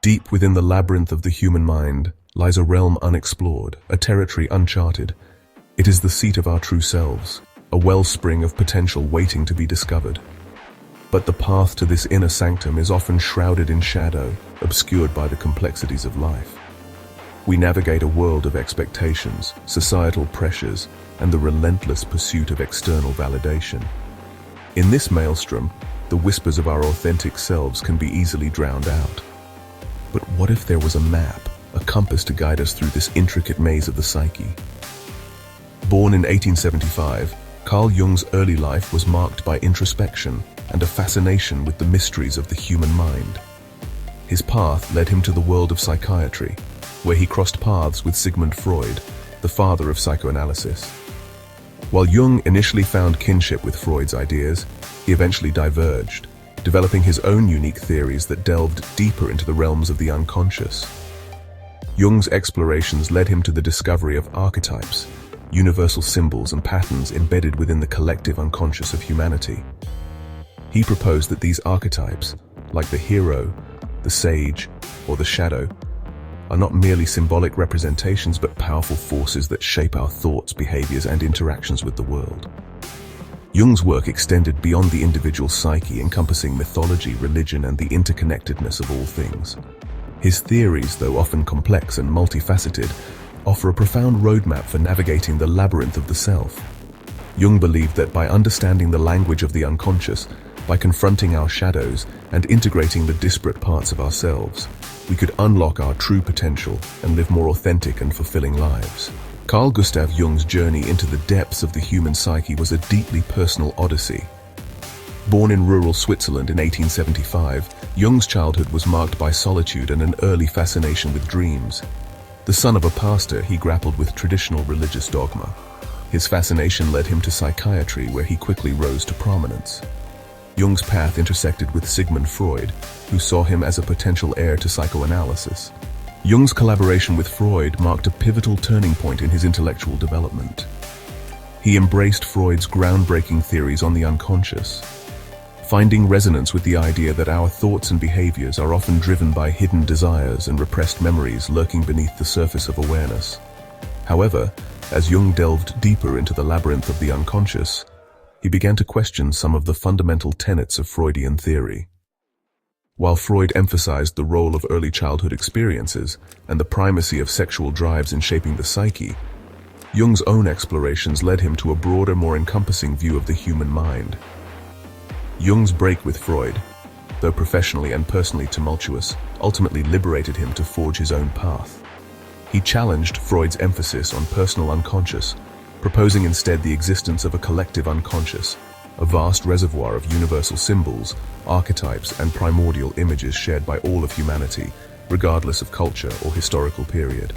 Deep within the labyrinth of the human mind lies a realm unexplored, a territory uncharted. It is the seat of our true selves, a wellspring of potential waiting to be discovered. But the path to this inner sanctum is often shrouded in shadow, obscured by the complexities of life. We navigate a world of expectations, societal pressures, and the relentless pursuit of external validation. In this maelstrom, the whispers of our authentic selves can be easily drowned out. But what if there was a map, a compass to guide us through this intricate maze of the psyche? Born in 1875, Carl Jung's early life was marked by introspection and a fascination with the mysteries of the human mind. His path led him to the world of psychiatry, where he crossed paths with Sigmund Freud, the father of psychoanalysis. While Jung initially found kinship with Freud's ideas, he eventually diverged, developing his own unique theories that delved deeper into the realms of the unconscious. Jung's explorations led him to the discovery of archetypes, universal symbols and patterns embedded within the collective unconscious of humanity. He proposed that these archetypes, like the hero, the sage, or the shadow, are not merely symbolic representations but powerful forces that shape our thoughts, behaviors, and interactions with the world. Jung's work extended beyond the individual psyche, encompassing mythology, religion, and the interconnectedness of all things. His theories, though often complex and multifaceted, offer a profound roadmap for navigating the labyrinth of the self. Jung believed that by understanding the language of the unconscious, by confronting our shadows and integrating the disparate parts of ourselves, we could unlock our true potential and live more authentic and fulfilling lives. Carl Gustav Jung's journey into the depths of the human psyche was a deeply personal odyssey. Born in rural Switzerland in 1875, Jung's childhood was marked by solitude and an early fascination with dreams. The son of a pastor, he grappled with traditional religious dogma. His fascination led him to psychiatry, where he quickly rose to prominence. Jung's path intersected with Sigmund Freud, who saw him as a potential heir to psychoanalysis. Jung's collaboration with Freud marked a pivotal turning point in his intellectual development. He embraced Freud's groundbreaking theories on the unconscious, finding resonance with the idea that our thoughts and behaviors are often driven by hidden desires and repressed memories lurking beneath the surface of awareness. However, as Jung delved deeper into the labyrinth of the unconscious, he began to question some of the fundamental tenets of Freudian theory. While Freud emphasized the role of early childhood experiences and the primacy of sexual drives in shaping the psyche, Jung's own explorations led him to a broader, more encompassing view of the human mind. Jung's break with Freud, though professionally and personally tumultuous, ultimately liberated him to forge his own path. He challenged Freud's emphasis on personal unconscious, proposing instead the existence of a collective unconscious, a vast reservoir of universal symbols, archetypes, and primordial images shared by all of humanity, regardless of culture or historical period.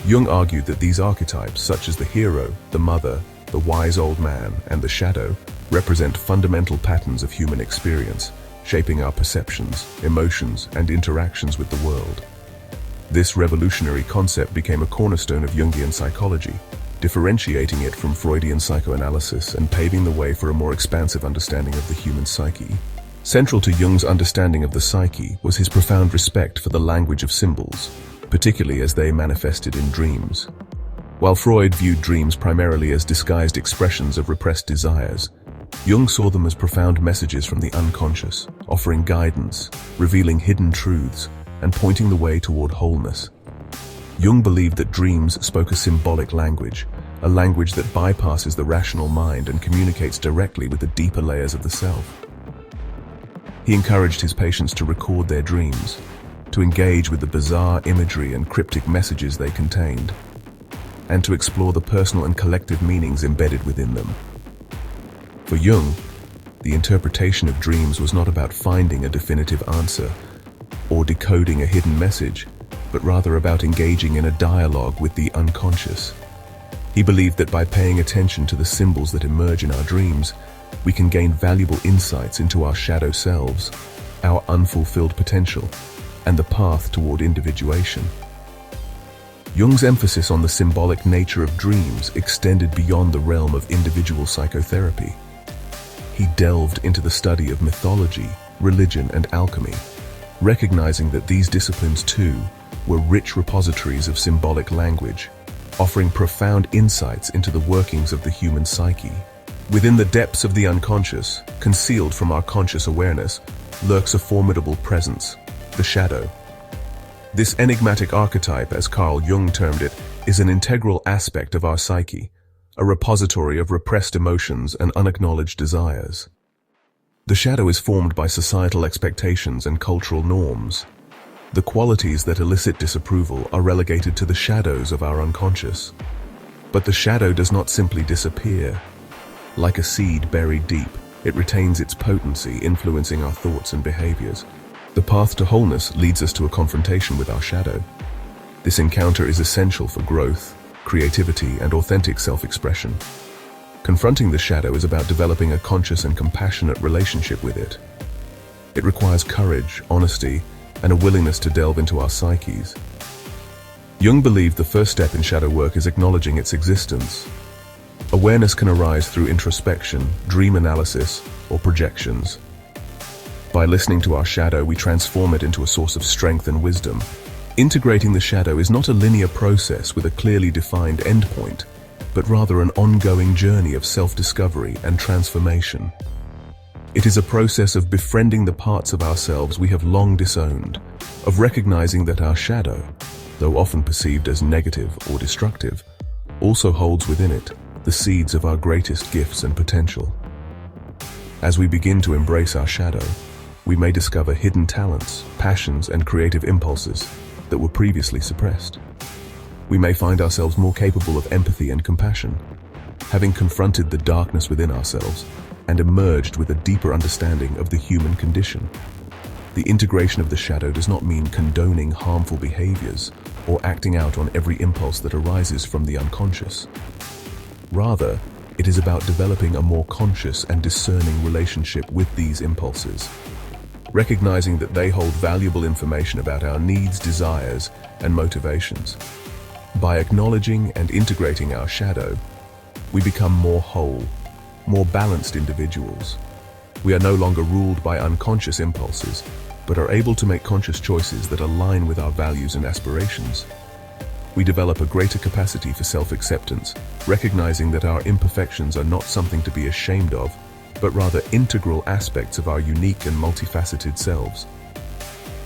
Jung argued that these archetypes, such as the hero, the mother, the wise old man, and the shadow, represent fundamental patterns of human experience, shaping our perceptions, emotions, and interactions with the world. This revolutionary concept became a cornerstone of Jungian psychology, differentiating it from Freudian psychoanalysis and paving the way for a more expansive understanding of the human psyche. Central to Jung's understanding of the psyche was his profound respect for the language of symbols, particularly as they manifested in dreams. While Freud viewed dreams primarily as disguised expressions of repressed desires, Jung saw them as profound messages from the unconscious, offering guidance, revealing hidden truths, and pointing the way toward wholeness. Jung believed that dreams spoke a symbolic language, a language that bypasses the rational mind and communicates directly with the deeper layers of the self. He encouraged his patients to record their dreams, to engage with the bizarre imagery and cryptic messages they contained, and to explore the personal and collective meanings embedded within them. For Jung, the interpretation of dreams was not about finding a definitive answer or decoding a hidden message, but rather about engaging in a dialogue with the unconscious. He believed that by paying attention to the symbols that emerge in our dreams, we can gain valuable insights into our shadow selves, our unfulfilled potential, and the path toward individuation. Jung's emphasis on the symbolic nature of dreams extended beyond the realm of individual psychotherapy. He delved into the study of mythology, religion, and alchemy, recognizing that these disciplines too were rich repositories of symbolic language, offering profound insights into the workings of the human psyche. Within the depths of the unconscious, concealed from our conscious awareness, lurks a formidable presence, the shadow. This enigmatic archetype, as Carl Jung termed it, is an integral aspect of our psyche, a repository of repressed emotions and unacknowledged desires. The shadow is formed by societal expectations and cultural norms. The qualities that elicit disapproval are relegated to the shadows of our unconscious. But the shadow does not simply disappear. Like a seed buried deep, it retains its potency, influencing our thoughts and behaviors. The path to wholeness leads us to a confrontation with our shadow. This encounter is essential for growth, creativity, and authentic self-expression. Confronting the shadow is about developing a conscious and compassionate relationship with it. It requires courage, honesty, and a willingness to delve into our psyches. Jung believed the first step in shadow work is acknowledging its existence. Awareness can arise through introspection, dream analysis, or projections. By listening to our shadow, we transform it into a source of strength and wisdom. Integrating the shadow is not a linear process with a clearly defined endpoint, but rather an ongoing journey of self-discovery and transformation. It is a process of befriending the parts of ourselves we have long disowned, of recognizing that our shadow, though often perceived as negative or destructive, also holds within it the seeds of our greatest gifts and potential. As we begin to embrace our shadow, we may discover hidden talents, passions, and creative impulses that were previously suppressed. We may find ourselves more capable of empathy and compassion, having confronted the darkness within ourselves and emerged with a deeper understanding of the human condition. The integration of the shadow does not mean condoning harmful behaviors or acting out on every impulse that arises from the unconscious. Rather, it is about developing a more conscious and discerning relationship with these impulses, recognizing that they hold valuable information about our needs, desires, and motivations. By acknowledging and integrating our shadow, we become more whole, more balanced individuals. We are no longer ruled by unconscious impulses, but are able to make conscious choices that align with our values and aspirations. We develop a greater capacity for self-acceptance, recognizing that our imperfections are not something to be ashamed of, but rather integral aspects of our unique and multifaceted selves.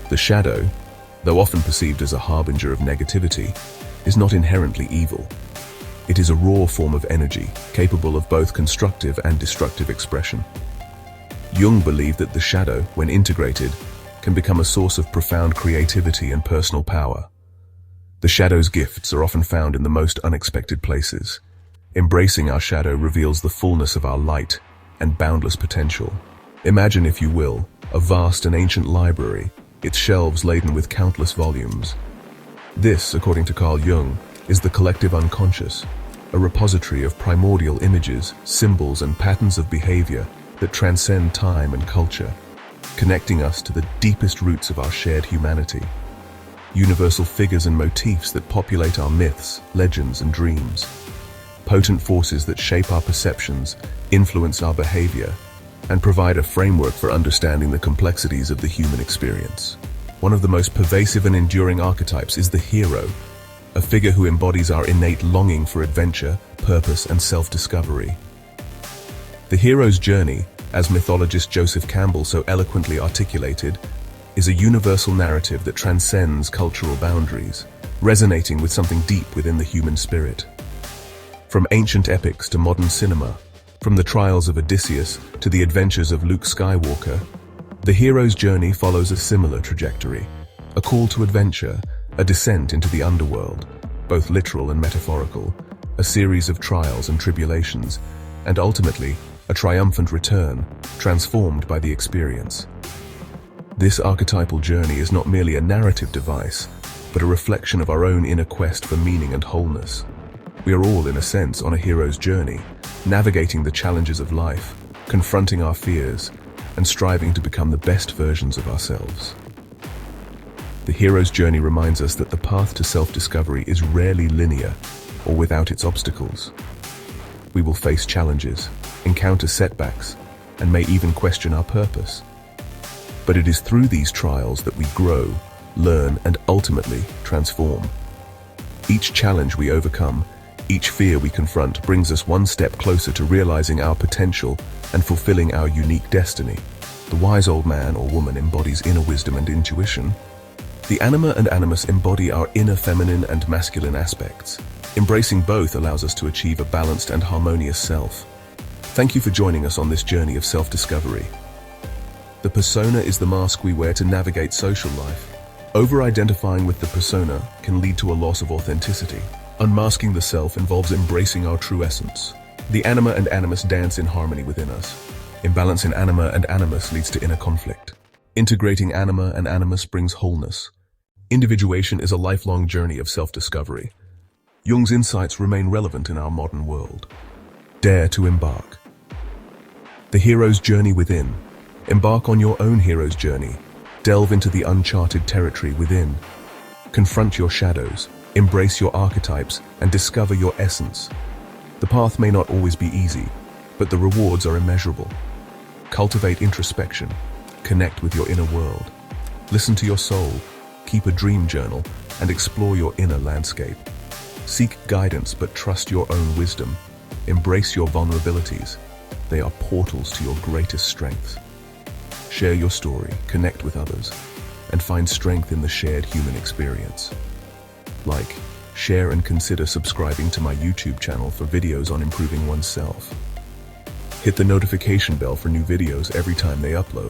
The shadow, though often perceived as a harbinger of negativity, is not inherently evil. It is a raw form of energy, capable of both constructive and destructive expression. Jung believed that the shadow, when integrated, can become a source of profound creativity and personal power. The shadow's gifts are often found in the most unexpected places. Embracing our shadow reveals the fullness of our light and boundless potential. Imagine, if you will, a vast and ancient library, its shelves laden with countless volumes. This, according to Carl Jung, is the collective unconscious, a repository of primordial images, symbols, and patterns of behavior that transcend time and culture, connecting us to the deepest roots of our shared humanity. Universal figures and motifs that populate our myths, legends, and dreams. Potent forces that shape our perceptions, influence our behavior, and provide a framework for understanding the complexities of the human experience. One of the most pervasive and enduring archetypes is the hero, a figure who embodies our innate longing for adventure, purpose, and self-discovery. The hero's journey, as mythologist Joseph Campbell so eloquently articulated, is a universal narrative that transcends cultural boundaries, resonating with something deep within the human spirit. From ancient epics to modern cinema, from the trials of Odysseus to the adventures of Luke Skywalker, the hero's journey follows a similar trajectory, a call to adventure, a descent into the underworld, both literal and metaphorical, a series of trials and tribulations, and ultimately, a triumphant return, transformed by the experience. This archetypal journey is not merely a narrative device, but a reflection of our own inner quest for meaning and wholeness. We are all, in a sense, on a hero's journey, navigating the challenges of life, confronting our fears, and striving to become the best versions of ourselves. The hero's journey reminds us that the path to self-discovery is rarely linear or without its obstacles. We will face challenges, encounter setbacks, and may even question our purpose. But it is through these trials that we grow, learn, and ultimately transform. Each challenge we overcome, each fear we confront brings us one step closer to realizing our potential and fulfilling our unique destiny. The wise old man or woman embodies inner wisdom and intuition. The anima and animus embody our inner feminine and masculine aspects. Embracing both allows us to achieve a balanced and harmonious self. Thank you for joining us on this journey of self-discovery. The persona is the mask we wear to navigate social life. Over-identifying with the persona can lead to a loss of authenticity. Unmasking the self involves embracing our true essence. The anima and animus dance in harmony within us. Imbalance in anima and animus leads to inner conflict. Integrating anima and animus brings wholeness. Individuation is a lifelong journey of self-discovery. Jung's insights remain relevant in our modern world. Dare to embark. The hero's journey within. Embark on your own hero's journey. Delve into the uncharted territory within. Confront your shadows, embrace your archetypes, and discover your essence. The path may not always be easy, but the rewards are immeasurable. Cultivate introspection. Connect with your inner world. Listen to your soul. Keep a dream journal and explore your inner landscape. Seek guidance but trust your own wisdom. Embrace your vulnerabilities. They are portals to your greatest strengths. Share your story, connect with others, and find strength in the shared human experience. Like, share, and consider subscribing to my YouTube channel for videos on improving oneself. Hit the notification bell for new videos every time they upload.